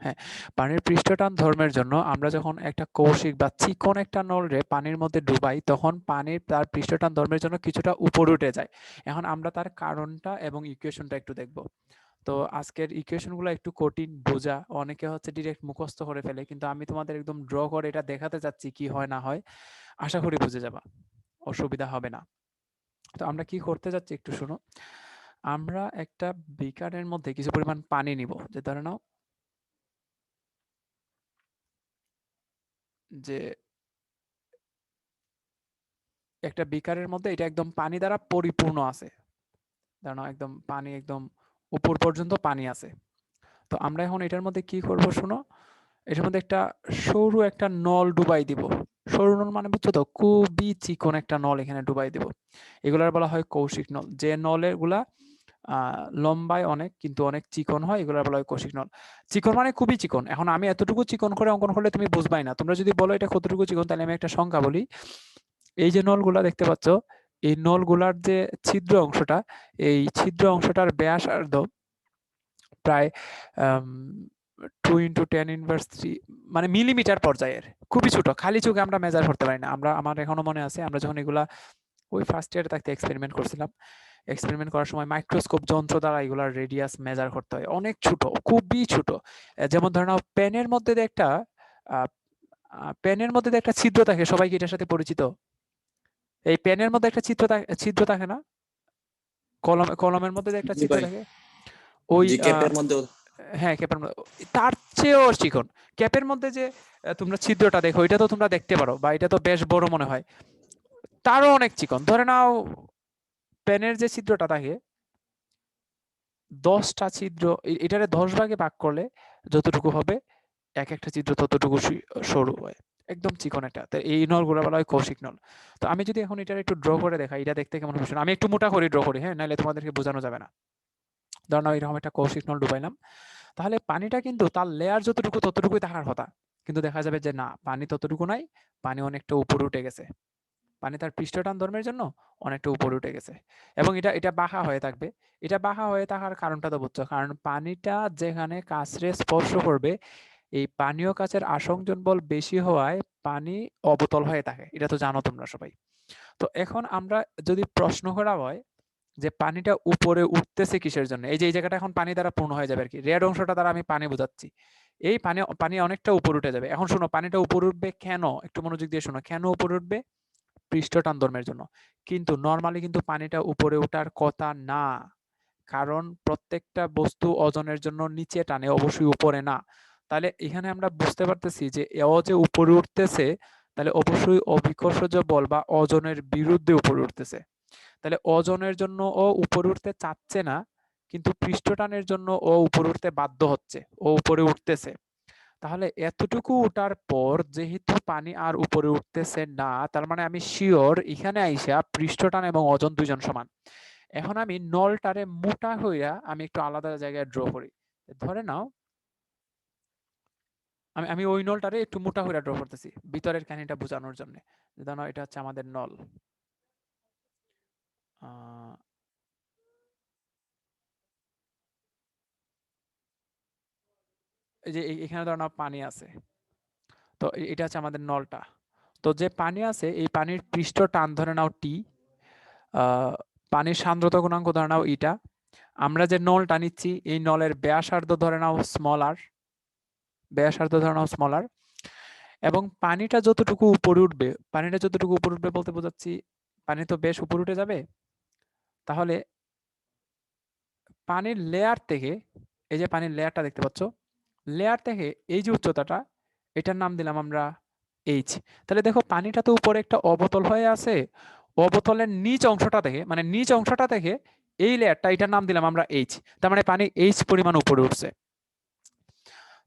হ্যাঁ, পানির পৃষ্ঠটান ধর্মের জন্য আমরা যখন একটা কৌশিক বা চিকন একটা নলরে পানির মধ্যে ডুবাই, তখন পানির তার পৃষ্ঠটান ধর্মের জন্য কিছুটা উপরে উঠে যায়। এখন আমরা তার কারণটা এবং ইকুয়েশনটা একটু দেখব। তো আজকের ইকুয়েশনগুলো একটু কঠিন বোঝা, অনেকে হচ্ছে ডিরেক্ট মুখস্থ করে ফেলে, কিন্তু আমি তোমাদের একদম ড্র করে এটা দেখাতে চাচ্ছি কি হয় না হয়। আশা করি বুঝে যাবা, অসুবিধা হবে না। তো আমরা কি করতে যাচ্ছি একটু শোনো। আমরা একটা বিকারের মধ্যে কিছু পরিমাণ পানি নিব, যে ধরে নাও যে একটা বিকারের মধ্যে এটা একদম পানি দ্বারা পরিপূর্ণ আছে, ধরে নাও একদম পানি একদম উপর পর্যন্ত পানি আছে। তো আমরা এখন এটার মধ্যে কি করব শোনো, এটার মধ্যে একটা সরু একটা নল ডুবাই দিব। সরু নল মানে বুঝছো তো, খুবই চিকন একটা নল এখানে ডুবাই দিব। এগুলার বলা হয় কৌশিক নল। যে নলের গুলা লম্বায় অনেক কিন্তু অনেক চিকন হয়, এগুলার বলা হয় কৌশিক নল। চিকন মানে খুবই চিকন। এখন আমি এতটুকু চিকন করে অঙ্কন করলে তুমি বুঝবাই না। তোমরা যদি বলো এটা কতটুকু চিকন, তাহলে আমি একটা সংখ্যা বলি। এই যে নলগুলা দেখতে পাচ্ছ, এই নলগুলার যে ছিদ্র অংশটা, এই ছিদ্র অংশটার ব্যাসার্ধ প্রায় 2 × 10⁻³ মানে মিলিমিটার পর্যায়ের, খুবই ছোট। খালি চোখে আমরা মেজার করতে পারি না। আমার এখনো মনে আছে, আমরা যখন এগুলা ওই ফার্স্ট ইয়ারে থাকতে এক্সপেরিমেন্ট করছিলাম। এক্সপেরিমেন্ট করার সময় মাইক্রোস্কোপ যন্ত্র দ্বারা এগুলার রেডিয়াস মেজার করতে হয়। অনেক ছোট, খুবই ছোট। যেমন ধরে নাও পেনের মধ্যে যে একটা আহ, পেনের মধ্যে যে একটা ছিদ্র থাকে, সবাই কি এটার সাথে পরিচিত? এই পেনের মধ্যে একটা ছিদ্র থাকে না? কলমের মধ্যে যে একটা জি ছিদ্র ভাই, থাকে, ওই জি ক্যাপের মধ্যে। হ্যাঁ, ক্যাপের মধ্যে তার চেয়েও চিকন। ক্যাপের মধ্যে যে তোমরা ছিদ্রটা দেখো, এটা তো তোমরা দেখতে পারো, বা এটা তো বেশ বড় মনে হয়, তারও অনেক চিকন। ধরে নাও পেনের যে ছিদ্রটা থাকে, 10টা ছিদ্র, এটারে 10 ভাগে ভাগ করলে যতটুকু হবে, এক একটা ছিদ্র ততটুকু সরু হয়, একদম চিকন একটা। তো এই নলগুলো বলা হয় কৌশিক নল। তো আমি যদি এখন এটা একটু ড্র করে দেখাই, এটা দেখতে কেমন হবে? আমি একটু মোটা করে ড্র করি, হ্যাঁ, নাহলে তোমাদেরকে বোঝানো যাবে না। ধরো এরকম একটা কৌশিক নল ডুবাইলাম, তাহলে পানিটা কিন্তু তার লেয়ার যতটুকু ততটুকুই থাকার কথা, কিন্তু দেখা যাবে যে না, পানি ততটুকু নাই, পানি অনেকটা উপরে উঠে গেছে। পানি তার পৃষ্ঠটান ধর্মের জন্য অনেকটা উপরে উঠে গেছে, এবং এটা এটা বাঁকা হয়ে থাকবে। এটা বাঁকা হয়ে থাকার কারণটা তো বুঝছো, কারণ পানিটা যেখানে কাঁচরে স্পর্শ করবে, এই পানীয় কাচের আসংজন বল বেশি হওয়ায় পানি অবতল হয়ে থাকে। এটা তো জানো তোমরা সবাই। তো এখন আমরা যদি প্রশ্ন করা হয় যে পানিটা উপরে উঠতেছে কিসের জন্য, এই যে এই জায়গাটা এখন পানি দ্বারা পূর্ণ হয়ে যাবে আর কি, রেড অংশটা দ্বারা আমি পানি বোঝাচ্ছি। এই পানি পানি অনেকটা উপরে উঠে যাবে। এখন শোনো, পানিটা উপরে উঠবে কেন, একটু মনোযোগ দিয়ে শোনো, কেন উপরে উঠবে? পৃষ্ঠটান ধর্মের জন্য। কিন্তু নরমালি কিন্তু পানিটা উপরে ওঠার কথা না, কারণ প্রত্যেকটা বস্তু ওজনের জন্য নিচে টানে, অবশ্যই উপরে না। তাহলে এখানে আমরা বুঝতে পারতেছি যে এও যে উপরে উঠতেছে, তাহলে অবশ্যই অভিকর্ষজ বল বা ওজনের বিরুদ্ধে উপরে উঠতেছে। তাহলে ওজনের জন্য ও উপরে উঠতে চাচ্ছে না, কিন্তু পৃষ্ঠটানের জন্য ও উপরে উঠতে বাধ্য হচ্ছে, ও উপরে উঠতেছে। তাহলে এতটুকু ওঠার পর যেহেতু পানি আর উপরে উঠতেছে না, তার মানে আমি শিওর এখানে আইসা পৃষ্ঠটান এবং ওজন দুইজন সমান। এখন আমি নলটারে মোটা হইয়া আমি একটু আলাদা জায়গায় ড্র করি। ধরে নাও আমি আমি ওই নলটারে একটু মোটা হইয়া ড্র করতেছি ভিতরের কাহিনীটা বোঝানোর জন্য। ধরে নাও এটা হচ্ছে আমাদের নল। আহ, এই যে এখানে ধরে নাও পানি আছে। তো এটা হচ্ছে আমাদের নলটা। তো যে পানি আছে, এই পানির পৃষ্ঠ টান ধরে নাও টি, পানির সান্দ্রতা গুণাঙ্ক ধরে নাও ইটা। আমরা যে নলটা নিচ্ছি, এই নলের ব্যাসার্ধ ধরে নাও স্মল আর, ব্যাসার্ধ ধরে নাও স্মল আর। এবং পানিটা যতটুকু উপরে উঠবে, পানিটা যতটুকু উপরে উঠবে বলতে বোঝাচ্ছি, পানি তো বেশ উপরে উঠে যাবে। তাহলে পানির লেয়ার থেকে, এই যে পানির লেয়ারটা দেখতে পাচ্ছ, লেয়ার থেকে এই যে উচ্চতাটা, এটার নাম দিলাম আমরা এইচ। তাহলে দেখো পানিটা তো উপরে একটা অবতল হয়ে আছে, অবতলের নিচ অংশটা থেকে, মানে নিচ অংশটা থেকে এই লেয়ারটা, এটার নাম দিলাম আমরা এইচ। তার মানে পানি এইচ পরিমাণ উপরে উঠছে।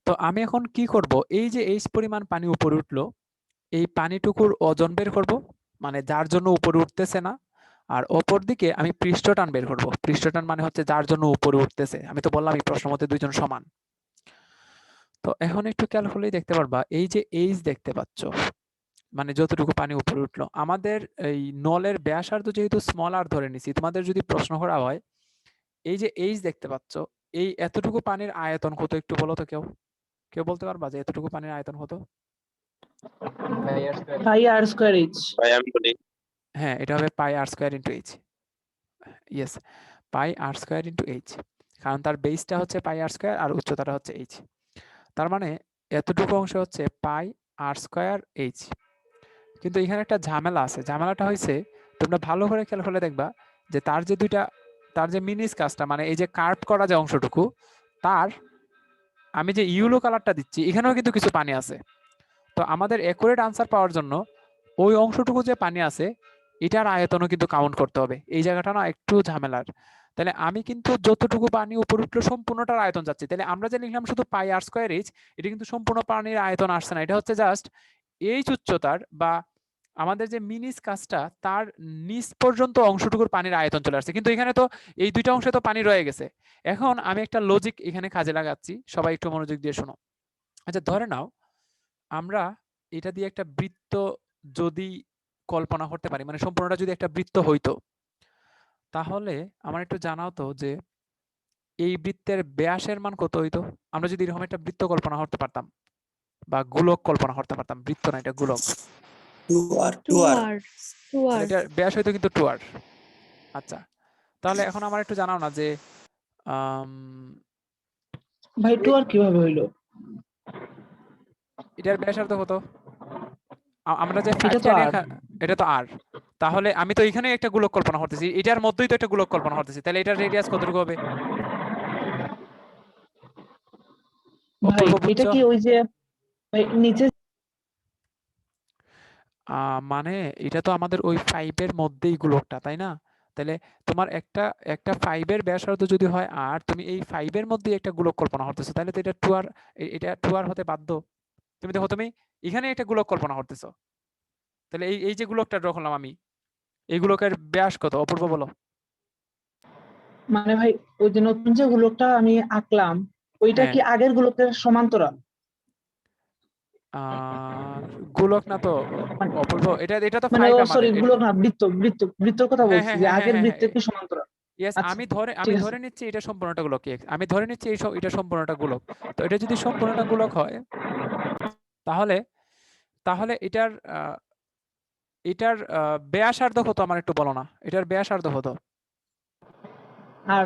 তো আমি এখন কি করব, এই যে এইচ পরিমাণ পানি উপরে উঠলো, এই পানিটুকুর ওজন বের করব, মানে যার জন্য উপরে উঠতেছে না। আর অপর দিকে আমি পৃষ্ঠটান বের করব। পৃষ্ঠটান মানে হচ্ছে যার জন্য উপরে উঠতেছে। আমি তো বললাম এই প্রশ্ন মতে দুইজন সমান। তো এখন একটু খেয়াল করলেই দেখতে পারবা, এই যে এইচ দেখতে পাচ্ছ, মানে যতটুকু পানি উপরে উঠলো, আমাদের এই নলের ব্যাসার্ধ যেহেতু স্মল আর ধরে নিছি, তোমাদের যদি প্রশ্ন করা হয় এই যে এইচ দেখতে পাচ্ছ, এই এতটুকু পানির আয়তন কত একটু বলো তো কেউ? কেউ বলতে পারবা যে এতটুকু পানির আয়তন কত? পাই আর স্কয়ার এইচ। ভাই আমি বলি হ্যাঁ, এটা হবে পাই r square into H. Yes, পাই আর স্কয়ার ইন্টু এইচ, কারণ তার বেসটা হচ্ছে পাই আর স্কয়ার আর উচ্চতাটা হচ্ছে এইচ। তার মানে এতটুকু অংশ হচ্ছে পাই আর স্কয়ার এইচ। কিন্তু এখানে একটা ঝামেলা আছে। ঝামেলাটা হয়েছে, তোমরা ভালো করে খেয়াল করলে দেখবা যে তার যে মিনিস কাজটা, মানে এই যে কার্ভ করা যে অংশটুকু, তার আমি যে ইউলো কালারটা দিচ্ছি এখানেও কিন্তু কিছু পানি আছে। তো আমাদের অ্যাকুরেট আনসার পাওয়ার জন্য ওই অংশটুকু যে পানি আছে এটার আয়তনও কিন্তু কাউন্ট করতে হবে। এই জায়গাটা না একটু ঝামেলার। তাহলে আমি কিন্তু যতটুকু পানি উপরে উঠলো সম্পূর্ণটার আয়তন যাচ্ছে। তাহলে আমরা যে লিখলাম শুধু পাই আর স্কয়ার এইচ, এটা কিন্তু সম্পূর্ণ পানির আয়তন আসছে না। এটা হচ্ছে জাস্ট এইচ উচ্চতার বা আমাদের যে মিনিস কাজটা তার নিচ পর্যন্ত অংশটুকুর পানির আয়তন চলে আসছে। কিন্তু এখানে তো এই দুইটা অংশে তো পানি রয়ে গেছে। এখন আমি একটা লজিক এখানে কাজে লাগাচ্ছি, সবাই একটু মনোযোগ দিয়ে শোনো। আচ্ছা, ধরে নাও আমরা এটা দিয়ে একটা বৃত্ত যদি কল্পনা করতে পারি, মানে সম্পূর্ণটা যদি একটা বৃত্ত হইতো, তাহলে আমার একটু জানাও তো যে এই বৃত্তের ব্যাসের মান কত হইতো? আমরা যদি এরকম একটা বৃত্ত কল্পনা করতে পারতাম বা গোলক কল্পনা করতে পারতাম, বৃত্ত না, এটা গোলক, 2r তাহলে এটার ব্যাস হইতো কিন্তু 2r। আচ্ছা, তাহলে এখন আমার একটু জানাও না যে ভাই 2r কিভাবে হইলো? এটার ব্যাসার্ধ কত? আমরা যে এটা 5 তো 10 আর। এটা তো আর। তাহলে আমি তো এখানে একটা গোলক কল্পনা করতেছি, এটার মধ্যেই তো একটা গোলক কল্পনা করতেছি, তাহলে এটার রেডিয়াস কতটুকু হবে? ভাই অপূর্ব এটা বুঝছো? কি ওই যে ভাই নিচে মানে এটা তো আমাদের ওই 5 এর মধ্যেই গোলকটা, তাই না? তাহলে তোমার একটা 5 এর ব্যাসার্ধ যদি হয় আর তুমি এই 5 এর মধ্যেই একটা গোলক কল্পনা করতেছো, তাহলে তো এটা 2r, এটা 2r হতে বাধ্য। তুমি দেখো, তুমি এখানে একটা গোলক কল্পনা করতেছো, তাহলে এই যে গোলকটা ড্র করলাম আমি, এই গোলকের ব্যাস কত? অপূর্ব বলো। মানে ভাই ওই যে নতুন যে গোলকটা আমি আঁকলাম ওইটা হ্যাঁ, কি আগের গোলকের সমান্তরাল? আহ গোলক না তো মানে অপূর্ব, এটা তো মানে 5 ও সরি আমাদের গোলক না, বৃত্ত বৃত্ত বৃত্তর কথা হ্যাঁ বলছি হ্যাঁ যে হ্যাঁ হ্যাঁ আগের হ্যাঁ হ্যাঁ বৃত্তের কি সমান্তরাল। ইয়েস, আচ্ছা আমি ঠিক আছে। ধরে নিচ্ছি এটা সম্পূর্ণটা গোলক x, আমি ধরে নিচ্ছি এটা সম্পূর্ণটা গোলক। তো এটা যদি সম্পূর্ণটা গোলক হয়, তাহলে তাহলে এটার ব্যাসার্ধ কত আমার একটু বলো না, এটার ব্যাসার্ধ কত? আর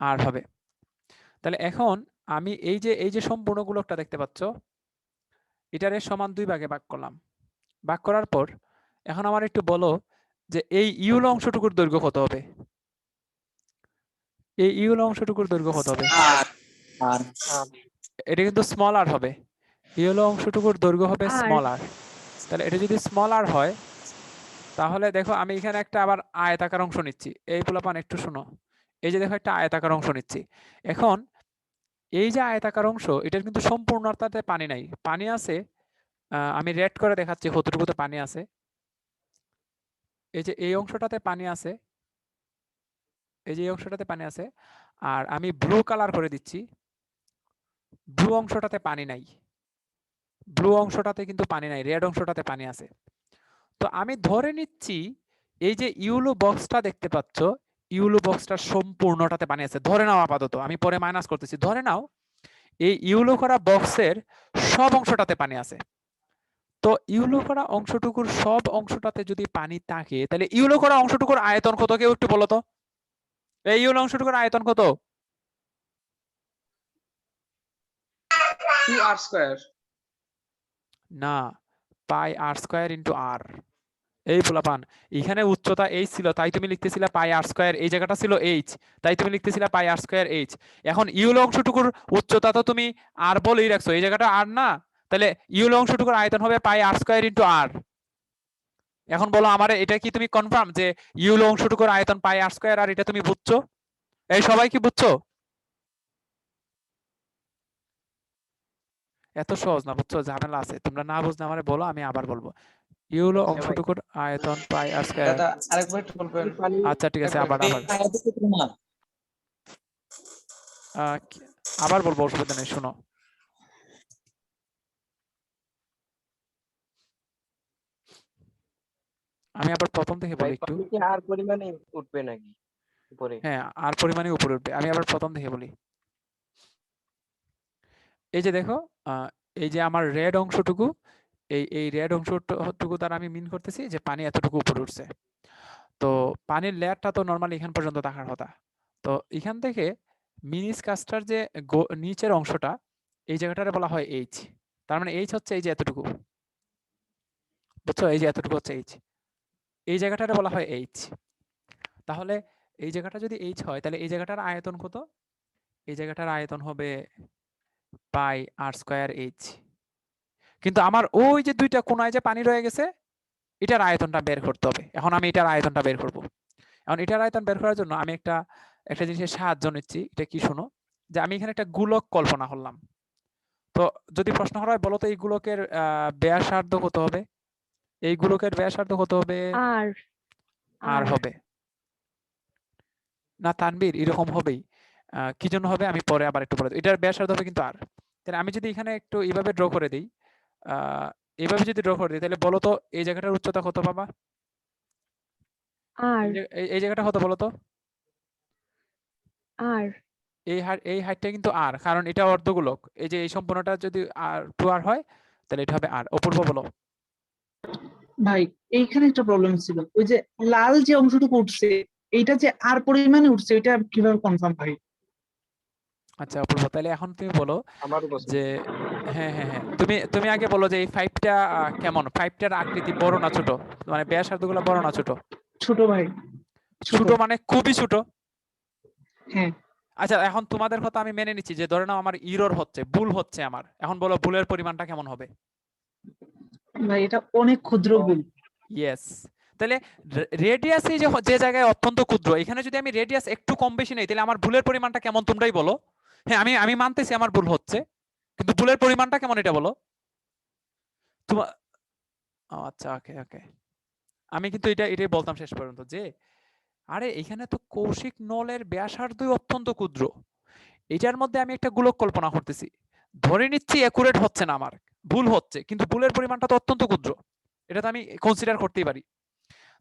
আর হবে। তাহলে এখন আমি এই যে সম্পূর্ণ গোলকটা দেখতে পাচ্ছ, এটারে সমান 2 ভাগে ভাগ করলাম। ভাগ করার পর এখন আমার একটু বলো যে এই ইউল অংশটুকুর দৈর্ঘ্য কত হবে? এই ইউল অংশটুকুর দৈর্ঘ্য কত হবে? আর এটা কিন্তু স্মল আর হবে। ইউল অংশটুকুর দৈর্ঘ্য হবে স্মল আর। তাহলে এটা যদি স্মল আর হয়, তাহলে দেখো আমি এখানে একটা আবার আয়তাকার অংশ নিচ্ছি। এই পোলাপান একটু শোনো, এই যে দেখো একটা আয়তাকার অংশ নিচ্ছি। এখন এই যে আয়তাকার অংশ, এটার কিন্তু সম্পূর্ণতাতে পানি নাই, পানি আছে। আমি রেড করে দেখাচ্ছি কতটুকুতে পানি আছে। এই যে এই অংশটাতে পানি আছে, এই যে এই অংশটাতে পানি আছে, আর আমি ব্লু কালার করে দিচ্ছি, ব্লু অংশটাতে পানি নাই। ব্লু অংশটাতে কিন্তু পানি নাই, রেড অংশটাতে পানি আছে। তো আমি ধরে নিচ্ছি এই যে ইউলো বক্সটা দেখতে পাচ্ছ, ইউলো বক্সটার সম্পূর্ণটাতে পানি আছে, ধরে নাও আপাতত, আমি পরে মাইনাস করতেছি, ধরে নাও এই ইউলো করা বক্সের সব অংশটাতে পানি আছে। তো ইউলো করা অংশটুকুর সব অংশটাতে যদি পানি থাকে, তাহলে ইউলো করা অংশটুকুর আয়তন কত? কেউ একটু বলো তো, এই ইউলো অংশটুকুর আয়তন কত? 2r square. না, পাই আর স্কয়ার ইন্টু আর। এই পোলাপান, এখানে উচ্চতা এইচ ছিল, তাই তুমি লিখতেছিলে পাই আর স্কয়ার, এই জায়গাটা ছিল এইচ, তাই তুমি লিখতেছিলে পাই আর স্কয়ার এইচ। এখন ইউল অংশটুকুর উচ্চতা তো তুমি আর বলেই রাখছো, এই জায়গাটা আর না, তাহলে ইউল অংশটুকুর আয়তন হবে পাই আর স্কয়ার ইন্টু আর। এখন বলো আমারে, এটা কি তুমি কনফার্ম যে ইউল অংশটুকুর আয়তন পাই আর স্কয়ার, আর এটা তুমি বুঝছো? এই সবাই কি বুঝছো? এত সহজ না, বুঝছো, ঝামেলা আছে। তোমরা না বুঝলে আমারে বলো, আমি আবার বলবো। ইউল অংশটুকুর আয়তন পাই আর স্কয়ার। দাদা আরেকবার একটু বলবেন। আচ্ছা ঠিক আছে, আবার না আবার বলবো, অসুবিধা নেই, শোনো। আমি আবার প্রথম থেকে বলি একটু। পানি কি আর পরিমাণে উঠবে নাকি উপরে? হ্যাঁ, আর পরিমাণে উপরে উঠবে। আমি আবার প্রথম থেকে বলি। এই যে দেখো, এই যে আমার রেড অংশটুকু, এই রেড অংশটুকু দ্বারা আমি মিন করতেছি যে পানি এতটুকু উপরে উঠছে। তো পানির লেয়ারটা তো নর্মালি এখান পর্যন্ত থাকার কথা। তো এখান থেকে মিনিস্কাসটার যে নিচের অংশটা, এই জায়গাটারে বলা হয় এইচ। তার মানে এইচ হচ্ছে এই যে এতটুকু, বুঝছো? এই যে এতটুকু হচ্ছে এইচ, এই জায়গাটারে বলা হয় এইচ। তাহলে এই জায়গাটা যদি এইচ হয়, তাহলে এই জায়গাটার আয়তন কত? এই জায়গাটার আয়তন হবে পাই আর স্কয়ার এইচ। কিন্তু আমার ওই যে দুইটা কোণায় যে পানি রয়ে গেছে, এটার আয়তনটা বের করতে হবে। এখন আমি এটার আয়তনটা বের করব। এখন এটার আয়তন বের করার জন্য আমি একটা জিনিসের সাহায্য নিচ্ছি। এটা কি শোনো, যে আমি এখানে একটা গোলক কল্পনা করলাম। তো যদি প্রশ্ন করা হয়, বলো তো এই গোলকের ব্যাসার্ধ কত হবে? এই গোলকের ব্যাসার্ধ কত হবে? আর আর হবে না তানবীর, এরকম হবেই। কি জন্য হবে আমি পরে আবার একটু বলে দেব। এটার ব্যাসার্ধ হবে কিন্তু আর। তাহলে আমি যদি এখানে একটু এইভাবে ড্র করে দিই, এইভাবে যদি ড্র করে দিই, তাহলে বলো তো এই জায়গাটার উচ্চতা কত পাবা? আর এই জায়গাটা কত বলো তো? আর এই হাইটটা কিন্তু আর, কারণ এটা অর্ধগোলক। এই যে এই সম্পূর্ণটা যদি আর 2r হয়, তাহলে এটা হবে আর। অপূর্ব বলো। ভাই এইখানে একটা প্রবলেম ছিল, ওই যে লাল যে অংশটুকু উঠছে, এইটা যে আর পরিমাণে উঠছে, এটা কিভাবে কনফার্ম ভাই? আচ্ছা অপূর্ব, তাহলে এখন তুমি বলো আমারও পছন্দ। যে হ্যাঁ, তুমি আগে বলো যে এই 5টা কেমন? 5টার আকৃতি বড় না ছোট? মানে ব্যাসার্ধগুলো বড় না ছোট? ছোট ভাই, ছোট। ছোট মানে খুবই ছোট? হ্যাঁ আচ্ছা, এখন তোমাদের কথা আমি মেনে নিচ্ছি যে ধরে নাও আমার ইরর হচ্ছে, ভুল হচ্ছে আমার। এখন বলো ভুলের পরিমাণটা কেমন হবে? ভাই, এটা অনেক ক্ষুদ্র ভুল। ইয়েস। তাহলে রেডিয়াস এই যে যে জায়গায় অত্যন্ত ক্ষুদ্র, এখানে যদি আমি রেডিয়াস একটু কম বেশি নেই, তাহলে আমার ভুলের পরিমাণটা কেমন তোমরাই বলো। হ্যাঁ, আমি মানতেছি আমার ভুল হচ্ছে, কিন্তু ভুলের পরিমাণটা কেমন এটা বলো। তোমার আচ্ছা, ওকে। আমি কিন্তু এটাই বলতাম শেষ পর্যন্ত, যে আরে এখানে তো কৌশিক নলের ব্যাসার্ধই অত্যন্ত ক্ষুদ্র। এটার মধ্যে আমি একটা গোলক কল্পনা করতেছি, ধরে নিচ্ছি একুরেট হচ্ছে না, আমার ভুল হচ্ছে, কিন্তু ভুলের পরিমাণটা তো অত্যন্ত ক্ষুদ্র, এটা তো আমি কনসিডার করতেই পারি।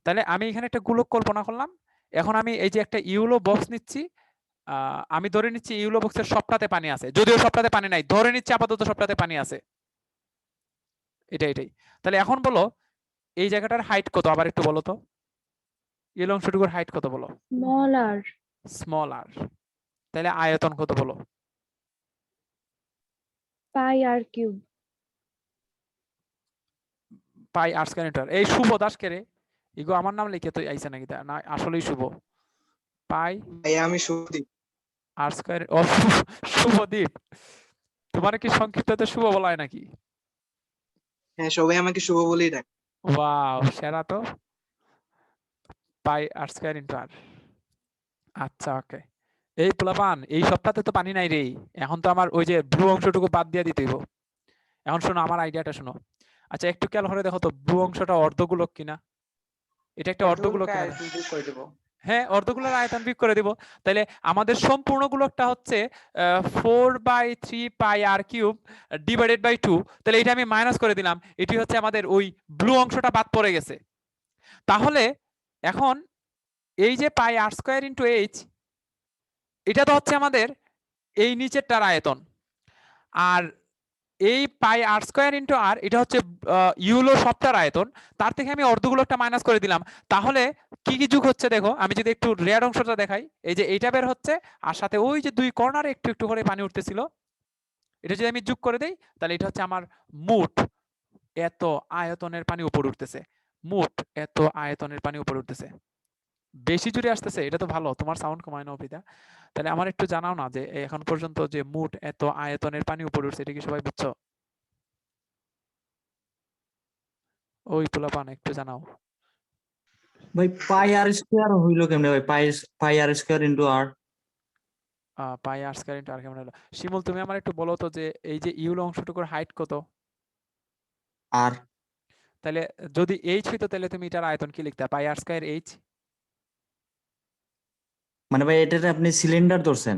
তাহলে আমি এখানে একটা গোলক কল্পনা করলাম। এখন আমি এই যে একটা ইউলো বক্স নিচ্ছি, আমি ধরে নিচ্ছি ইউলো বক্সের সবটাতে পানি আছে, যদিও সবটাতে পানি নাই, ধরে নিচ্ছি আপাতত সবটাতে পানি আছে। এটাই। তাহলে এখন বলো এই জায়গাটার হাইট কত, আবার একটু বলো তো। ইয়েলো অংশটুকুর হাইট কত বলো? স্মল আর স্মল আর। তাহলে আয়তন কত বলো? পাই আর কিউব। পাই আর স্কয়ার ইন্টু আর। এই শুভ দাস কে রে? ইগো আমার নাম লিখে তো আইছে নাকি? না আসলেই শুভ। পাই ভাই আমি শুভদীপ। আর স্কয়ার। ও শুভদীপ, তোমার কি সংক্ষিপ্ততে শুভ বলা হয় নাকি? হ্যাঁ, সবাই আমাকে শুভ বলেই ডাকে। ওয়াও, সেরা তো। পাই আর স্কয়ার ইন্টু আর। আচ্ছা, ওকে। এই পোলাপান, এই সপ্তাহে তো পানি নাই রে। এখন তো আমার ওই যে ব্লু অংশটুকু বাদ দিয়ে দিতে হইব। এখন শোনো আমার আইডিয়াটা শোনো। আচ্ছা, একটু খেয়াল করে দেখো তো ব্লু অংশটা অর্ধগোলক কিনা। এটা একটা অর্ধগোলক কিনা? হ্যাঁ, অর্ধগোলকের আয়তন বিয়োগ করে দিব। তাহলে আমাদের সম্পূর্ণ গোলকটা হচ্ছে 4/3 pi r cube divided by 2। তাহলে এটা আমি মাইনাস করে দিলাম, এটি হচ্ছে আমাদের ওই ব্লু অংশটা বাদ পড়ে গেছে। তাহলে এখন এই যে পাই আর স্কয়ার ইন্টু এইচ, এটা তো হচ্ছে আমাদের এই নিচেরটার আয়তন। আর এই পাই আর স্কয়ার ইন্টু আর, এটা হচ্ছে ইউলো সবটার আয়তন। তার থেকে আমি অর্ধগোলকটা মাইনাস করে দিলাম। তাহলে কি যোগ হচ্ছে দেখো, আমি যদি একটু রেড অংশটা দেখাই, এই যে এইটা বের হচ্ছে, আর সাথে ওই যে দুই কর্নারে একটু করে পানি উঠতেছিল, এটা যদি আমি যোগ করে দেই, তাহলে এটা হচ্ছে আমার মোট এত আয়তনের পানি উপরে উঠতেছে। মোট এত আয়তনের পানি উপরে উঠতেছে। বেশি জুড়ে আসতেছে, এটা তো ভালো। তোমার সাউন্ড কমায় না অভিদা। তাহলে আমার একটু জানাও না যে এখন পর্যন্ত যে মোট এত আয়তনের পানি উপরে উঠছে, এটা কি সবাই বুঝছো? ওই পোলাপান একটু জানাও। ভাই পাই আর স্কয়ার হইলো কেমনে ভাই? পাই আর স্কয়ার ইনটু আর। পাই আর স্কয়ার ইনটু আর কেমন হলো? শিমুল, তুমি আমার একটু বলো তো যে এই যে ইউলো অংশটুকুর হাইট কত? আর তাহলে যদি এইচ হইতো, তাহলে তুমি এটার আয়তন কি লিখতে? পাই আর স্কয়ার এইচ। মানে ভাই এটাতে আপনি সিলিন্ডার ধরছেন?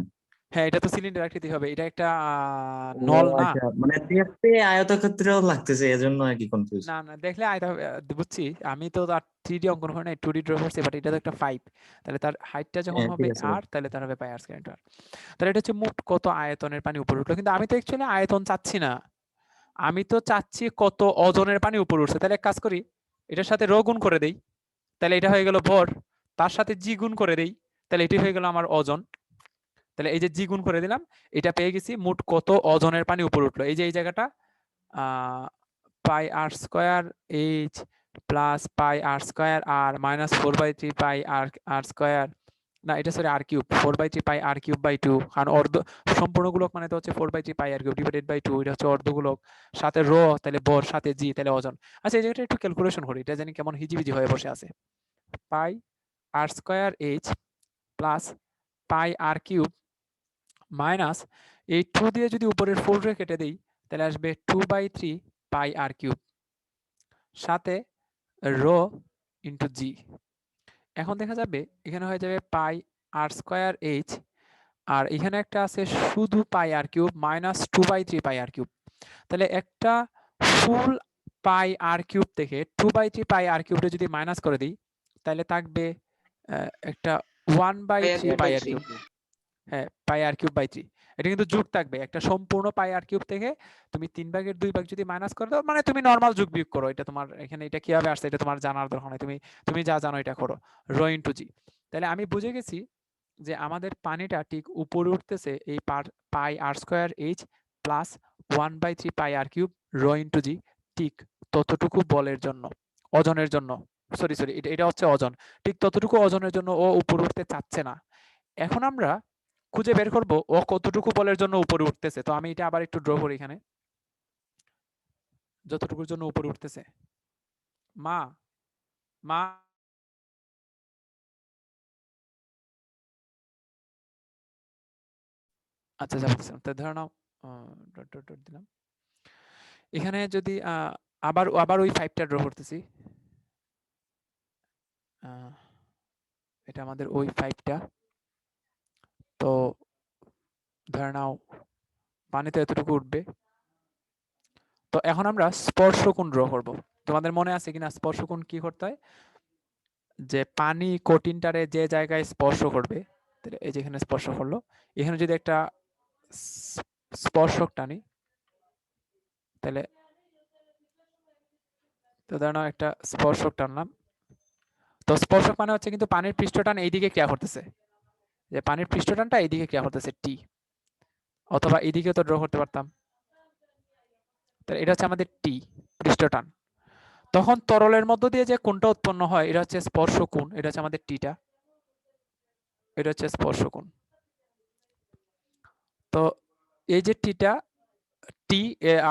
হ্যাঁ, এটা তো সিলিন্ডার আকৃতি হবে, এটা একটা ও নল না। আচ্ছা, মানে দেখতে আয়তক্ষেত্রেও লাগতেছে, এজন্য আর কি কনফিউজ। না না, দেখলে বুঝছি, আমি তো তার 3D অঙ্কন করে নাই, 2D ড্র করছি, বাট এটা তো একটা 5, তাহলে তার হাইটটা যখন হ্যাঁ হবে ঠিক আছে ভাই। আর, তাহলে তার হবে পাই আর স্কয়ার ইন্টু আর। তাহলে এটা হচ্ছে মোট কত আয়তনের পানি উপরে উঠলো, কিন্তু আমি তো অ্যাকচুয়ালি আয়তন চাচ্ছি না, আমি তো চাচ্ছি কত ওজনের পানি উপরে উঠছে। তাহলে এক কাজ করি, এটার সাথে রো গুণ করে দেই, তাহলে এটা হয়ে গেল ভর, তার সাথে জি গুণ করে দেই, তাহলে এটি হয়ে গেল আমার ওজন। তাহলে এই যে জি গুণ করে দিলাম, এটা পেয়ে গেছি মোট কত ওজনের পানি উপরে উঠলো। এই যে এই জায়গাটা pi r square h plus pi r square r minus 4/3 pi r r square, না এটা sorry r cube, 4/3 pi r cube by 2, কারণ অর্ধ সম্পূর্ণ গুলক মানে তো হচ্ছে 4/3 pi r cube divided by 2, এটা হচ্ছে অর্ধগুলক, সাথে রো, তাহলে ভর, সাথে জি, তাহলে ওজন। আচ্ছা, এই জায়গাটা একটু ক্যালকুলেশন করি, এটা জানি কেমন হিজিবিজি হয়ে বসে আছে। পাই r square h plus pi r cube minus এই 2 দিয়ে যদি উপরের 4 রে কেটে দেই, তাহলে আসবে 2/3 পাই আর কিউব, সাথে রো ইন্টু জি। এখন দেখা যাবে এখানে হয়ে যাবে পাই আর স্কয়ার এইচ, আর এখানে একটা আছে শুধু পাই আর কিউব মাইনাস 2/3 পাই আর কিউব। তাহলে একটা ফুল পাই আর কিউব থেকে 2/3 পাই আর কিউবটা যদি মাইনাস করে দিই, তাহলে থাকবে একটা 1/3 পাই আর কিউব। হ্যাঁ, পাই আর কিউব বাই 3, এটা কিন্তু যোগ থাকবে, একটা সম্পূর্ণ পাই আর কিউব থেকে তুমি 3/2 যদি মাইনাস করে দাও, মানে তুমি নরমাল যোগ বিয়োগ করো, এটা তোমার এখানে এটা কিভাবে আসছে এটা তোমার জানার দরকার নাই, তুমি তুমি যা জানো এটা করো, রো ইন্টু জি। তাহলে আমি বুঝে গেছি যে আমাদের পানিটা ঠিক উপরে উঠতেছে এই পাই r square h plus 1/3 pi r cube rho into জি, ঠিক ততটুকু বলের জন্য, ওজনের জন্য, সরি সরি, এটা হচ্ছে ওজন, ঠিক ততটুকু ওজনের জন্য ও উপরে উঠতে চাচ্ছে না। এখন আমরা খুঁজে বের করব ও কতটুকু বলের জন্য উপরে উঠতেছে। তো আমি এটা আবার একটু ড্র করি এখানে, যতটুকুর জন্য উপরে উঠতেছে। মা মা আচ্ছা, যা বলছিলাম, তো ধরে নাও ডট ডট ডট দিলাম এখানে, যদি আবার আবার ওই 5টা ড্র করতেছি, এটা আমাদের ওই 5টা। তো ধরে নাও পানিতে এতটুকু উঠবে। তো এখন আমরা স্পর্শকোণ ড্র করব। তোমাদের মনে আছে কিনা স্পর্শকোণ কি করতে হয়? যে পানি কঠিনটারে যে জায়গায় স্পর্শ করবে, তাহলে এই যেখানে স্পর্শ করলো, এখানে যদি একটা স্পর্শক টানি, তাহলে তো ধরো একটা স্পর্শক টানলাম, তো স্পর্শক মানে হচ্ছে কিন্তু পানির পৃষ্ঠটান এইদিকে ক্রিয়া করতেছে, যে পানির পৃষ্ঠটানটা এইদিকে ক্রিয়া করতেছে টি, অথবা এইদিকে তো ড্র করতে পারতাম। তাহলে এটা হচ্ছে আমাদের টি, পৃষ্ঠটান। তখন তরলের মধ্য দিয়ে যে কোণটা উৎপন্ন হয়, এটা হচ্ছে স্পর্শ কোণ, এটা হচ্ছে আমাদের টিটা, এটা হচ্ছে স্পর্শ কোণ। তো এই যে টিটা, টি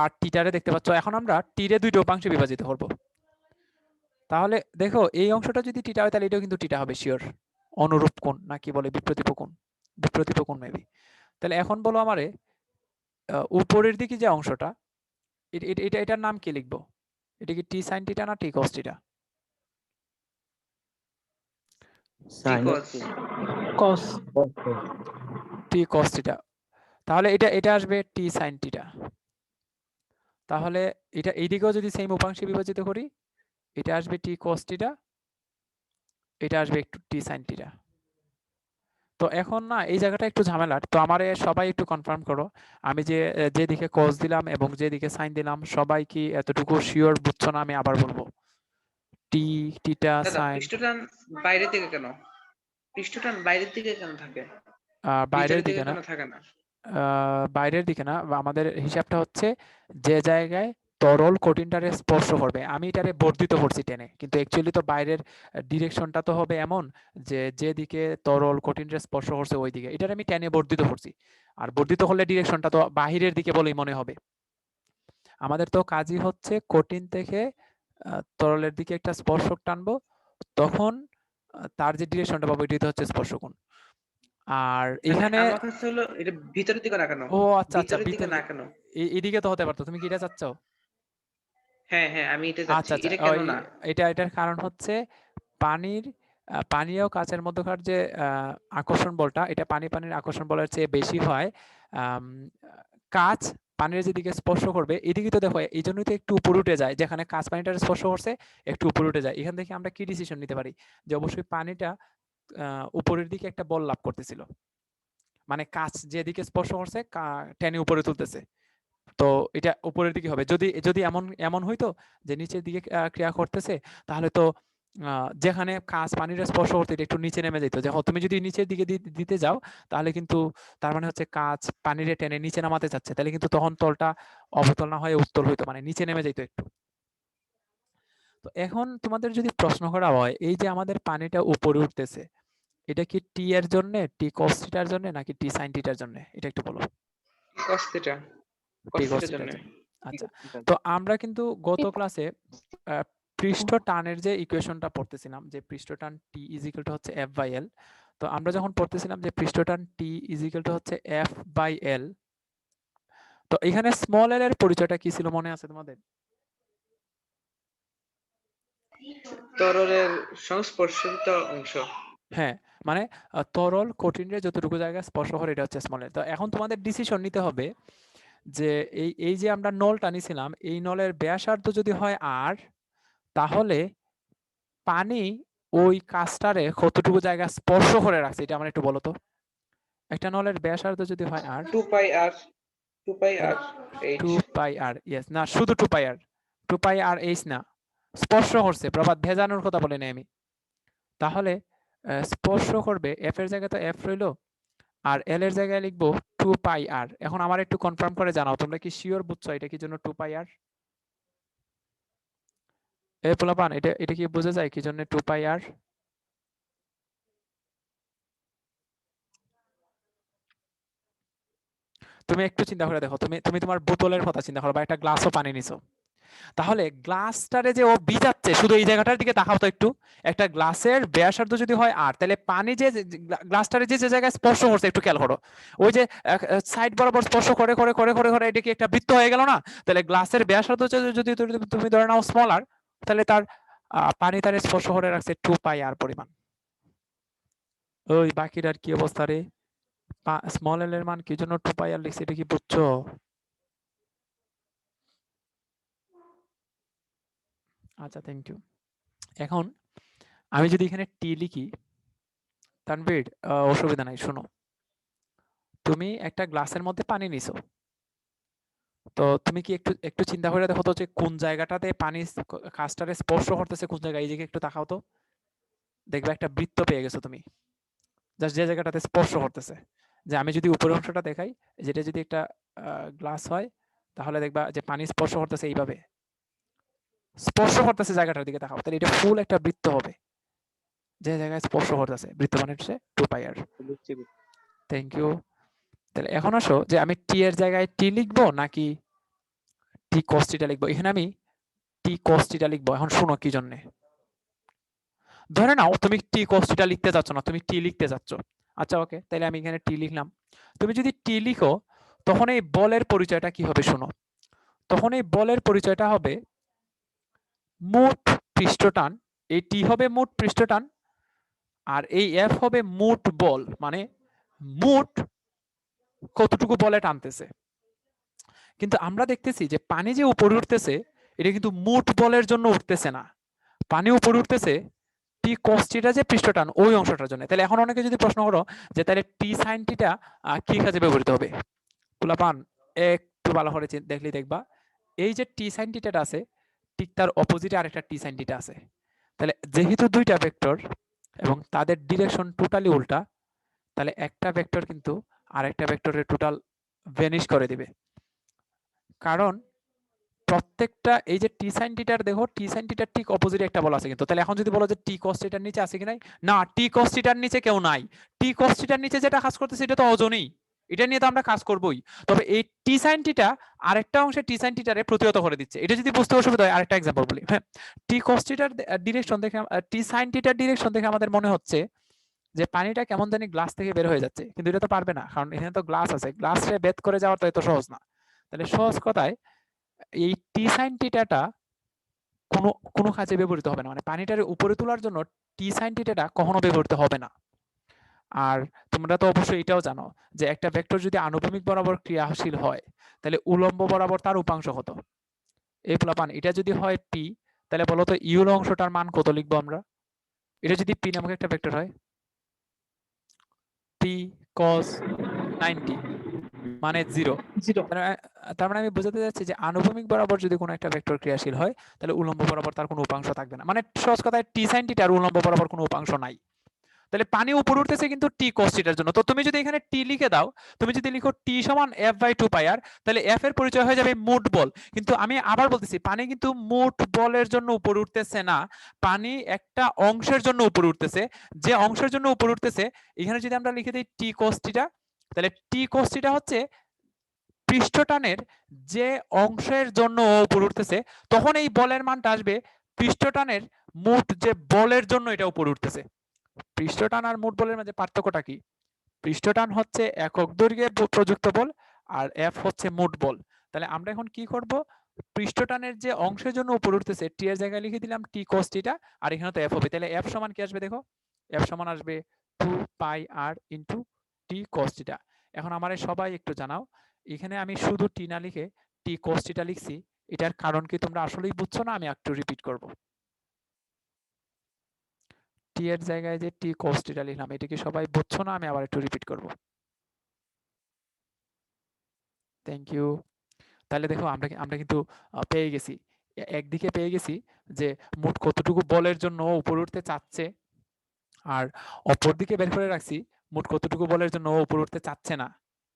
আর টিটারে দেখতে পাচ্ছ, এখন আমরা টিরে দুইটা উপাংশে বিভাজিত করব। তাহলে দেখো এই অংশটা যদি টিটা হয়, তাহলে এটাও কিন্তু টিটা হবে শিওর, অনুরূপ কোণ না কি বলে, বিপ্রতীপ কোণ, বিপ্রতীপ কোণ মেবি। তাহলে এখন বলো আমারে উপরের দিকে যে অংশটা, এটা এটার নাম কি লিখবো? এটা কি টি সাইন টিটা না টি কস টিটা? সাইন কস। টি কস টিটা। তাহলে এটা এটা আসবে টি সাইন টিটা। তাহলে এটা এইদিকেও যদি সেম উপাংশে বিভাজিত করি, এটা আসবে টি কস টিটা, এটা আসবে একটু টি সাইন টিটা। তো এখন না এই জায়গাটা একটু ঝামেলার, তো আমারে সবাই একটু কনফার্ম করো, আমি যে যেদিকে কস দিলাম এবং যেদিকে সাইন দিলাম, সবাই কি এতটুকু শিওর বুঝছো না? আমি আবার বলবো, টি টিটা দাদা সাইন পৃষ্ঠটান বাইরের দিকে কেন? পৃষ্ঠটান বাইরের দিকে কেন থাকে? বাইরের ভিতরের দিকে দিকে না, কেন থাকে না? বাইরের দিকে না, আমাদের হিসাবটা হচ্ছে যে জায়গায় তরল কঠিনটারে স্পর্শ করবে, আমি এটারে বর্ধিত করছি টেনে, কিন্তু অ্যাকচুয়ালি তো বাইরের ডিরেকশনটা তো হবে এমন যে যেদিকে তরল কঠিনটা স্পর্শ করছে ওই দিকে, এটারে আমি টেনে বর্ধিত করছি, আর বর্ধিত হলে ডিরেকশনটা তো বাহিরের দিকে বলেই মনে হবে। আমাদের তো কাজই হচ্ছে কঠিন থেকে তরলের দিকে একটা স্পর্শক টানবো, তখন তার যে ডিরেকশনটা পাবো এটাই তো হচ্ছে স্পর্শকোণ। আর এখানে আমার কাছে হলো এটা ভিতরের দিকে না কেন? ও আচ্ছা আচ্ছা, ভিতরের দিকে না কেন? এইদিকে তো হতে পারতো, তুমি কি এটা চাচ্ছ? হ্যাঁ হ্যাঁ, আমি এটা আচ্ছা যাচ্ছি, আচ্ছা, এটা কেন ওই না? এটার কারণ হচ্ছে পানির পানি ও কাচের মধ্যকার যে আকর্ষণ বলটা, এটা পানির আকর্ষণ বলের চেয়ে বেশি হয় আম, কাচ পানির যেদিকে স্পর্শ করবে এদিকে, তো দেখো এই জন্যই তো একটু উপরে উঠে যায়, যেখানে কাচ পানিটার স্পর্শ করছে একটু উপরে উঠে যায়। এখান থেকে আমরা কি ডিসিশন নিতে পারি যে অবশ্যই পানিটা উপরের দিকে একটা বল লাভ করতেছিল, মানে কাচ যেদিকে স্পর্শ করছে টেনে উপরে তুলতেছে, তো এটা উপরের দিকে হবে। যদি যদি এমন এমন হইতো যে নিচের দিকে ক্রিয়া করতেছে, তাহলে তো যেখানে কাঁচ পানির স্পর্শ করতে এটা একটু নিচে নেমে যেত। যখন তুমি যদি নিচের দিকে দিতে যাও, তাহলে কিন্তু তার মানে হচ্ছে কাঁচ পানির টেনে নিচে নামাতে চাচ্ছে, তাহলে কিন্তু তখন তলটা অবতল না হয়ে উত্তল হইতো, মানে নিচে নেমে যেত একটু। তো এখন তোমাদের যদি প্রশ্ন করা হয়, এই যে আমাদের পানিটা উপরে উঠতেছে, এটা কি টি এর জন্য, টি কস থিটার জন্য, নাকি টি সাইন থিটার জন্য? এটা একটু বলো। cos theta টি cos কস theta থিটার জন্য। জন্য। আচ্ছা, তো আমরা কিন্তু গত ক্লাসে পৃষ্ঠ টানের যে ইকুয়েশনটা পড়তেছিলাম, যে পৃষ্ঠ টান টি ইজ ইকুয়াল টু হচ্ছে এফ বাই এল। তো আমরা যখন পড়তেছিলাম যে পৃষ্ঠ টান টি ইজ ইকুয়াল টু হচ্ছে এফ বাই এল, তো এখানে স্মল এল এর পরিচয়টা কি ছিল মনে আছে তোমাদের? তরলের সংস্পর্শিত অংশ। হ্যাঁ, মানে তরল কঠিনের যতটুকু জায়গায় স্পর্শ করে এটা হচ্ছে স্মল এল। তো এখন তোমাদের ডিসিশন নিতে হবে যে এই যে আমরা নলটা নিছিলাম, এই নলের ব্যাসার্ধ যদি হয় আর, তাহলে পানি ওই কাজটারে কতটুকু জায়গা স্পর্শ করে রাখছে, এটা আমার একটু বলো তো। একটা নলের ব্যাসার্ধ যদি হয় r, 2 pi r 2 pi r two h। Pi r, yes, না শুধু টু পাই আর এইচ না, স্পর্শ করছে, প্রভাত ভেজানোর কথা বলে নাই আমি। তাহলে স্পর্শ করবে, এফ এর জায়গায় তো এফ রইলো, আর এল এর জায়গায় লিখবো টু পাই আর। এখন আমার একটু কনফার্ম করে জানাও, তোমরা কি শিওর বুঝছো এটা কি জন্য টু পাই আর? এ পোলাপান, এটা কি বোঝা যায় কি জন্য টু পাই আর? তুমি একটু চিন্তা করে দেখো, তুমি তোমার বোতলের কথা চিন্তা করো, বা একটা গ্লাসও পানি নিছো, তাহলে গ্লাসটারে যে ও ভিজাচ্ছে, শুধু এই জায়গাটার দিকে তাকাও তো একটু। একটা গ্লাসের ব্যাসার্ধ যদি হয় আর, তাহলে পানি যে গ্লাসটারে যে যে জায়গায় স্পর্শ করছে একটু খেয়াল করো, ওই যে সাইড বরাবর স্পর্শ করে করে করে করে করে এটা কি একটা বৃত্ত হয়ে গেল না? তাহলে গ্লাসের ব্যাসার্ধ যদি তুমি ধরে নাও স্মল আর, তাহলে তার পানি তার স্পর্শ করে রাখছে টু পাই আর পরিমাণ। ওই বাকিটার কি অবস্থা রে? স্মল এল এর মান কি জন্য টু পাই আর লিখছে, এটা কি বুঝছো? আচ্ছা, থ্যাংক ইউ। এখন আমি যদি এখানে টি লিখি, তানভীর অসুবিধা নাই, শোনো, তুমি একটা গ্লাসের মধ্যে পানি নিছো, তো তুমি কি একটু একটু চিন্তা করে দেখো তো যে কোন জায়গাটাতে পানি কাজটারে স্পর্শ করতেছে, কোন জায়গায়, এই দিকে একটু তাকাও তো, দেখবে একটা বৃত্ত পেয়ে গেছো তুমি, জাস্ট যে জায়গাটাতে স্পর্শ করতেছে। যে আমি যদি উপরের অংশটা দেখাই, যেটা যদি একটা গ্লাস হয়, তাহলে দেখবা যে পানি স্পর্শ করতেছে, এইভাবে স্পর্শ করতেছে জায়গাটার দিকে তাকাও, তাহলে এটা ফুল একটা বৃত্ত হবে, যে জায়গায় স্পর্শ করতেছে। বৃত্ত মানে হচ্ছে two pi r. Thank you. তাহলে এখন আসো যে আমি টি এর জায়গায় টি লিখবো নাকি টি কস থিটা লিখবো। এখানে আমি টি কস থিটা লিখবো। এখন শোনো কি জন্য। ধরে নাও তুমি টি কস থিটা লিখতে চাচ্ছ না, তুমি টি লিখতে চাচ্ছ। আচ্ছা, ওকে, তাহলে আমি এখানে টি লিখলাম। তুমি যদি টি লিখো, তখন এই বলের পরিচয়টা কি হবে শোনো। তখন এই বলের পরিচয়টা হবে মোট পৃষ্ঠটান। এই টি হবে মোট পৃষ্ঠটান, আর এই এফ হবে মোট বল, মানে মোট কতটুকু বলে টানতেছে। কিন্তু আমরা দেখতেছি যে পানি যে উপরে উঠতেছে, এটা কিন্তু মোট বলের জন্য উঠতেছে না, পানি উপরে উঠতেছে টি কস থিটা যে পৃষ্ঠটান ওই অংশটার জন্য। তাহলে এখন অনেকে যদি প্রশ্ন করো যে তাহলে টি সাইন থিটা কি কাজে ব্যবহৃত হবে, পোলাপান একটু ভালো করে দেখলেই দেখবা এই যে টি সাইন থিটাটা আছে, ঠিক তার অপোজিটে আরেকটা টি সাইন থিটা আছে। তাহলে যেহেতু দুইটা ভেক্টর এবং তাদের ডিরেকশন টোটালি উল্টা, তাহলে একটা ভেক্টর কিন্তু আরেকটা ভেক্টরের টোটাল ভ্যানিশ করে দিবে। কারণ প্রত্যেকটা এই যে টি সাইন থিটার, দেখো টি সাইন থিটার ঠিক অপোজিটে একটা বল আছে কিন্তু। তাহলে এখন যদি বলো যে টি কস থিটার নিচে আছে কি নাই, না, টি কস থিটার নিচে কেউ নাই। টি কস থিটার নিচে যেটা কাজ করতেছে এটা তো অজনই, এটা নিয়ে তো আমরা কাজ করবই। তবে এই টি সাইন থিটা আরেকটা অংশে টি সাইন থিটারে প্রতিহত করে দিচ্ছে। এটা যদি বুঝতে অসুবিধা হয় আরেকটা एग्जांपल বলি। হ্যাঁ, টি কস থিটার ডিরেকশন দেখে, টি সাইন থিটার ডিরেকশন দেখে আমাদের মনে হচ্ছে যে পানিটা কেমন জানি গ্লাস থেকে বের হয়ে যাচ্ছে, কিন্তু এটা তো পারবে না, কারণ এখানে তো গ্লাস আছে, গ্লাসে বেদ করে যাওয়া তো এত সহজ না। তাহলে সহজ কথায় এই টি সাইন থিটাটা কোনো কোনো কাজে ব্যবহৃত হবে না, মানে পানিটারে উপরে তোলার জন্য টি সাইন থিটাটা কখনো ব্যবহৃত হবে না। আর তোমরা তো অবশ্যই এটাও জানো যে একটা ভেক্টর যদি আনুভূমিক বরাবর ক্রিয়াশীল হয় তাহলে উলম্ব বরাবর তার উপাংশ কত? এই প্লাপান এটা যদি হয় পি, তাহলে বলো তো ইউল অংশটার মান কত লিখবো আমরা? এটা যদি পি নামক একটা ভেক্টর হয়, পি cos 90 মানে 0। 0। তার মানে আমি বোঝাতে যাচ্ছি যে আনুভূমিক বরাবর যদি কোনো একটা ভেক্টর ক্রিয়াশীল হয় তাহলে উলম্ব বরাবর তার কোনো উপাংশ থাকবে না। মানে সহজ কথায় টি সাইন থিটার উলম্ব বরাবর কোনো উপাংশ নাই। তাহলে পানি উপরে উঠতেছে কিন্তু টি cos থিটার জন্য। তো তুমি যদি এখানে টি লিখে দাও, তুমি যদি লিখো টি সমান f/2 পাই আর, তাহলে f এর পরিচয় হয়ে যাবে মোট বল। কিন্তু আমি আবার বলতেছি পানি কিন্তু মোট বলের জন্য উপরে উঠতেছে না, পানি একটা অংশের জন্য উপরে উঠতেছে। যে অংশের জন্য উপরে উঠতেছে এখানে যদি আমরা লিখে দিই টি cos থিটা, তাহলে টি cos থিটা হচ্ছে পৃষ্ঠটানের যে অংশের জন্য উপরে উঠতেছে, তখন এই বলের মানটা আসবে পৃষ্ঠটানের মোট যে বলের জন্য এটা উপরে উঠতেছে। পৃষ্ঠটান আর মোট বলের মাঝে পার্থক্যটা কি? পৃষ্ঠটান হচ্ছে একক দৈর্ঘ্যে প্রযুক্ত বল আর এফ হচ্ছে মোট বল। তাহলে আমরা এখন কি করব? পৃষ্ঠটানের যে অংশের জন্য উপরে উঠতেছে টি এর জায়গায় লিখে দিলাম টি cos থিটা, আর এখানে তো এফ হবে। তাহলে এফ সমান কি আসবে দেখো? এফ সমান আসবে 2 pi r into T cos theta. এখন আমারে সবাই একটু জানাও, এখানে আমি শুধু টি না লিখে টি cos থিটা লিখছি, এটার কারণ কি তোমরা আসলেই বুঝছো না আমি একটু রিপিট করব? টি এর জায়গায় যে টি cos থিটা লিখলাম এটা কি সবাই বুঝছো না আমি আবার একটু রিপিট করব? Thank you. তাহলে দেখো আমরা কিন্তু পেয়ে গেছি, একদিকে পেয়ে গেছি যে মোট কতটুকু বলের জন্য ও উপরে উঠতে চাচ্ছে, আর অপর দিকে বের করে রাখছি মোট কতটুকু বলের জন্য ও উপরে উঠতে চাচ্ছে না।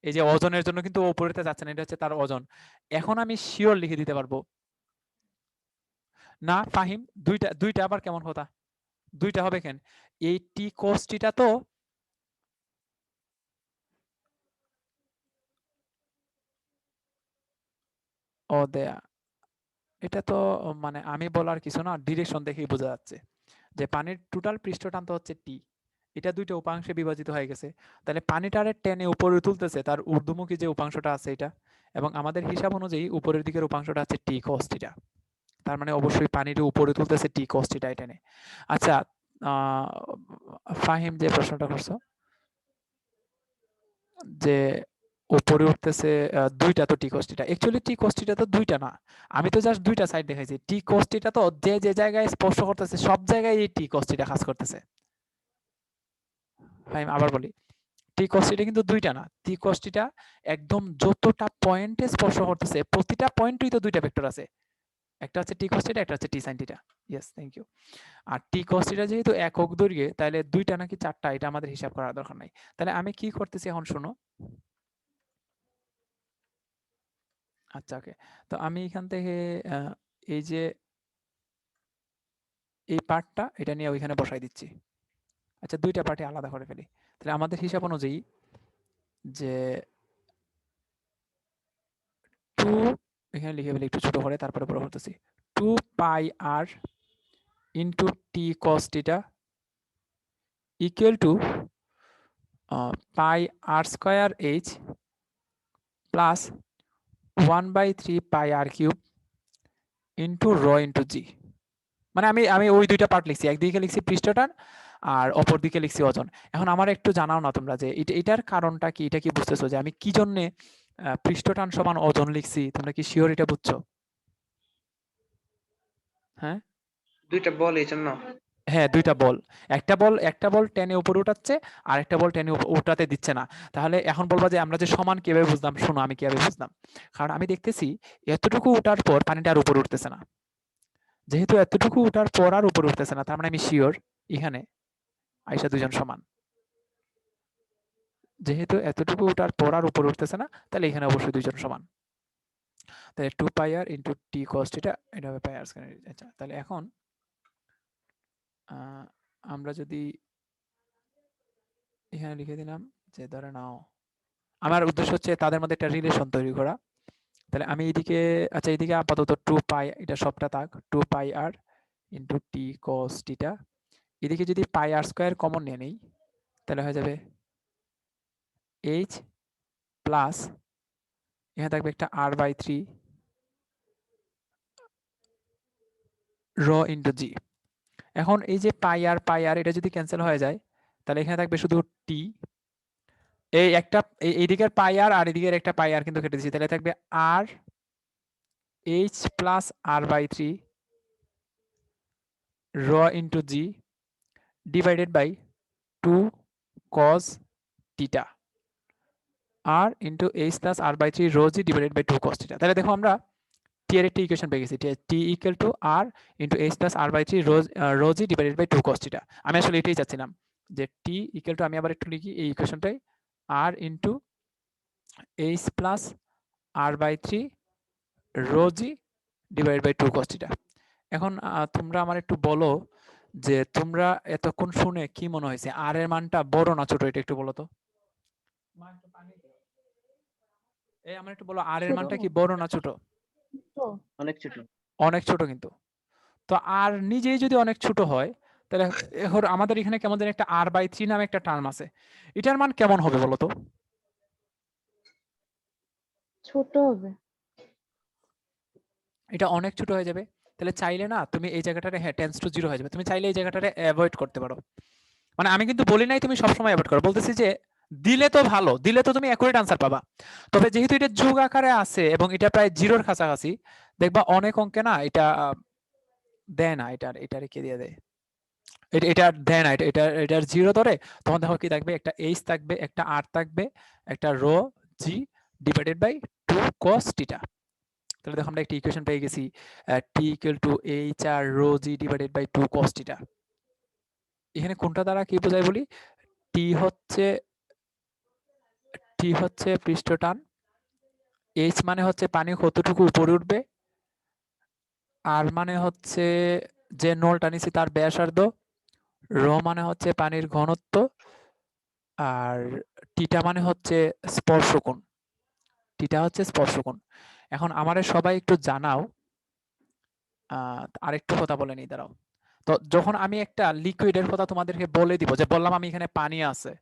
এই যে ওজনের জন্য কিন্তু ও উপরে উঠতে চাচ্ছে না, এটা হচ্ছে তার ওজন। এখন আমি শিওর লিখে দিতে পারবো না ফাহিম? দুইটা দুইটা আবার কেমন কথা? দুইটা হবে কেন? এই টি cos থিটা তো ও দেয়া, এটা তো মানে আমি বলার কিছু না, ডিরেকশন দেখেই বোঝা যাচ্ছে যে পানির টোটাল পৃষ্ঠটান তো হচ্ছে টি, এটা দুইটা উপাংশে বিভাজিত হয়ে গেছে। তাহলে পানিটারে টেনে উপরে তুলতেছে তার ঊর্ধ্বমুখী যে উপাংশটা আছে এটা, এবং আমাদের হিসাব অনুযায়ী উপরের দিকের উপাংশটা হচ্ছে টি cos থিটা। তার মানে অবশ্যই পানির উপরে তুলতেছে টি cos থিটা টেনে। আচ্ছা, ফাহিম যে প্রশ্নটা করছো যে উপরে উঠতেছে দুইটা, তো টি cos থিটা অ্যাকচুয়ালি টি cos থিটা তো দুইটা না, আমি তো জাস্ট দুইটা সাইড দেখাইছি। টি cos থিটা তো যে যে জায়গায় স্পর্শ করতেছে সব জায়গায় এই টি cos থিটা কাজ করতেছে। ফাহিম আবার বলি, টি cos থিটা কিন্তু দুইটা না, টি cos থিটা একদম যতটা পয়েন্টে স্পর্শ করতেছে প্রতিটা পয়েন্টেই তো দুইটা ভেক্টর আছে, একটা হচ্ছে টি cos থিটা, একটা হচ্ছে t sin theta. Yes, thank you. আর টি cos থিটা যেহেতু একক দৈর্ঘ্যে তাহলে দুইটা নাকি চারটা এটা আমাদের হিসাব করার দরকার নাই। তাহলে আমি কি করতেছি এখন শোনো। আচ্ছা ওকে, তো আমি এখান থেকে এই যে এই পার্টটা এটা নিয়ে ওইখানে বসাই দিচ্ছি। আচ্ছা দুইটা পার্টে আলাদা করে ফেলি। তাহলে আমাদের হিসাব অনুযায়ী যে 2 এখানে লিখে ফেলি একটু ছোট করে, তারপরে বড় করতেছি। 2 pi r into T cos theta equal to pi r square h plus 1/3 pi r cube into rho into g. মানে আমি ওই দুইটা পার্ট লিখছি, একদিকে লিখছি পৃষ্ঠটান আর অপর দিকে লিখছি ওজন। এখন আমার একটু জানাও না তোমরা যে এটার কারণটা কি, এটা কি বুঝতেছো যে আমি কি জন্য পৃষ্ঠটান সমান ওজন লিখছি? তোমরা কি শিওর এটা বুঝছো? হ্যাঁ দুইটা বল এই জন্য। হ্যাঁ, দুইটা বল, একটা বল টেনে উপরে উঠাচ্ছে আর একটা বল টেনে উঠাতে দিচ্ছে না। তাহলে এখন বলবা যে আমরা যে সমান কিভাবে বুঝলাম? শোনো আমি কিভাবে বুঝলাম। কারণ আমি দেখতেছি এতটুকু উঠার পর পানিটা আর উপরে উঠতেছে না। যেহেতু এতটুকু উঠার পর আর উপরে উঠতেছে না, তার মানে আমি শিওর এখানে আইসা দুজন সমান। যেহেতু এতটুকু উঠার পর আর উপরে উঠতেছে না, তাহলে এখানে অবশ্যই দুইজন সমান। তাহলে 2 pi r into T cos theta, এটা হবে পাই আর স্কয়ার। আচ্ছা তাহলে এখন আমরা যদি এখানে লিখে দিলাম যে ধরে নাও আমার উদ্দেশ্য হচ্ছে তাদের মধ্যে একটা রিলেশন তৈরি করা। তাহলে আমি এইদিকে, আচ্ছা এইদিকে আপাতত 2 পাই, এটা সবটা থাক, 2 pi r into T cos theta. এদিকে যদি পাই আর স্কয়ার কমন নিয়ে নেই তাহলে হয়ে যাবে এইচ প্লাস এখানে থাকবে একটা r/3 রো ইনটু জি। এখন এই যে পাই আর এটা যদি ক্যান্সেল হয়ে যায় তাহলে এখানে থাকবে শুধু টি। এই একটা এইদিকের পাই আর এদিকের একটা পাই আর কিন্তু কেটে দিচ্ছি, তাহলে থাকবে r h plus r by 3 rho into g divided by 2 cos theta r into h plus r by 3 rho g divided by 2 cos theta. তাহলে দেখো আমরা টি এর একটা ইকুয়েশন পেয়ে গেছি, T equal to r into h plus r by 3 rho g divided by 2 cos theta. আমি আসলে এটাই চাচ্ছিলাম যে টি ইকুয়াল টু, আমি আবার একটু লিখি এই ইকুয়েশনটাই, r into h plus r by 3 rho g divided by 2 cos theta. এখন তোমরা আমার একটু বলো যে তোমরা এতক্ষণ শুনে কি মনে হয়েছে, আর এর মানটা বড় না ছোট, এটা একটু বলো তো। এই আমার একটু বলো, আর এর ছোট। মানটা কি বড় না ছোট? অনেক ছোট। অনেক ছোট কিন্তু। তো আর নিজেই যদি অনেক ছোট হয় তাহলে এখন আমাদের এখানে কেমন যেন একটা আর বাই 3 নামে একটা টার্ম আছে, এটার মান কেমন হবে বলো তো? ছোট হবে। এটা অনেক ছোট হয়ে যাবে। তাহলে চাইলে না তুমি এই জায়গাটারে, হ্যাঁ টেন্স টু 0 হয়ে যাবে, তুমি চাইলে এই জায়গাটারে অ্যাভয়েড করতে পারো। মানে আমি কিন্তু বলি নাই তুমি সবসময় অ্যাভয়েড করো, বলতেছি যে দিলে তো ভালো, দিলে তো তুমি অ্যাকুরেট আনসার পাবা। তবে যেহেতু এটা যোগ আকারে আছে এবং এটা প্রায় 0-র কাছাকাছি, দেখবা অনেক অঙ্কে না এটা দেয় না, এটা রেখে দিয়ে দেয়, এটা দেয় না, এটার 0 ধরে, তখন দেখো কি থাকবে, একটা এইচ থাকবে, একটা আর থাকবে, একটা rho g divided by 2 cos theta. তাহলে দেখো আমরা একটা ইকুয়েশন পেয়ে গেছি, T equal to h r rho g divided by 2 cos theta. এখানে কোনটা দ্বারা কি বোঝায় বলি, টি হচ্ছে পৃষ্ঠটান, এইচ মানে হচ্ছে পানি কতটুকু উপরে উঠবে, আর মানে হচ্ছে যে নলটা নিছি তার ব্যাসার্ধ, রো মানে হচ্ছে পানির ঘনত্ব, আর টিটা মানে হচ্ছে স্পর্শকোণ, টিটা হচ্ছে স্পর্শকোণ। এখন আমারে সবাই একটু জানাও, আরেকটু কথা বলে নিই, দাঁড়াও। তো যখন আমি একটা লিকুইডের কথা তোমাদেরকে বলে দিব, যে বললাম আমি এখানে পানি আছে,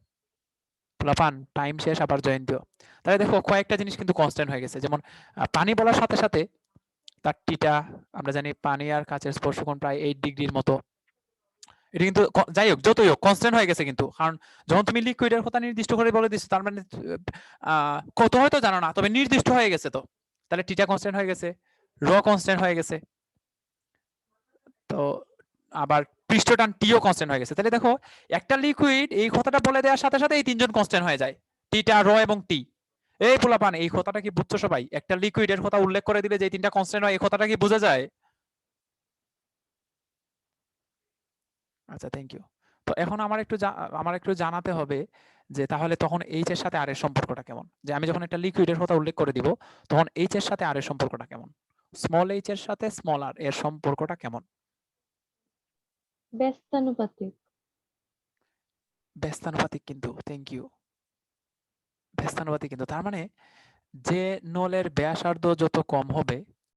পোলাপান টাইম শেষ, আবার জয়েন দিও। তাহলে দেখো কয়েকটা জিনিস কিন্তু কনস্ট্যান্ট হয়ে গেছে, যেমন পানি বলার সাথে সাথে তার টিটা, আমরা জানি পানি আর কাচের স্পর্শকোণ প্রায় 8 ডিগ্রির মতো। এটা কিন্তু যাই হোক, যতই হোক কনস্ট্যান্ট হয়ে গেছে কিন্তু, কারণ যখন তুমি লিকুইডের কথা নির্দিষ্ট করে বলে দিচ্ছ তার মানে কত হয়তো জানো না, তবে নির্দিষ্ট হয়ে গেছে। তো তাহলে টিটা কনস্ট্যান্ট হয়ে গেছে, র কনস্ট্যান্ট হয়ে গেছে, তো আবার পৃষ্ঠটান টিও কনস্ট্যান্ট হয়ে গেছে। তাহলে দেখো একটা লিকুইড এই কথাটা বলে দেওয়ার সাথে সাথে এই তিনজন কনস্ট্যান্ট হয়ে যায়, টিটা, র এবং টি। এই পোলাপান এই কথাটা কি বুঝছো সবাই? একটা লিকুইডের কথা উল্লেখ করে দিলে যে তিনটা কনস্ট্যান্ট হয়, এই কথাটা কি বোঝা যায়? আচ্ছা, থ্যাংক ইউ। তো এখন আমার একটু জানাতে হবে যে তাহলে তখন এইচ এর সাথে আর এর সম্পর্কটা কেমন, যে আমি যখন একটা লিকুইডের কথা উল্লেখ করে দিব তখন এইচ এর সাথে আর এর সম্পর্কটা কেমন, স্মল এইচ এর সাথে স্মল আর এর সম্পর্কটা কেমন? ব্যস্তানুপাতিক। ব্যস্তানুপাতিক কিন্তু, থ্যাংক ইউ, ব্যস্তানুপাতিক কিন্তু। তার মানে যে নলের ব্যাসার্ধ যত কম হবে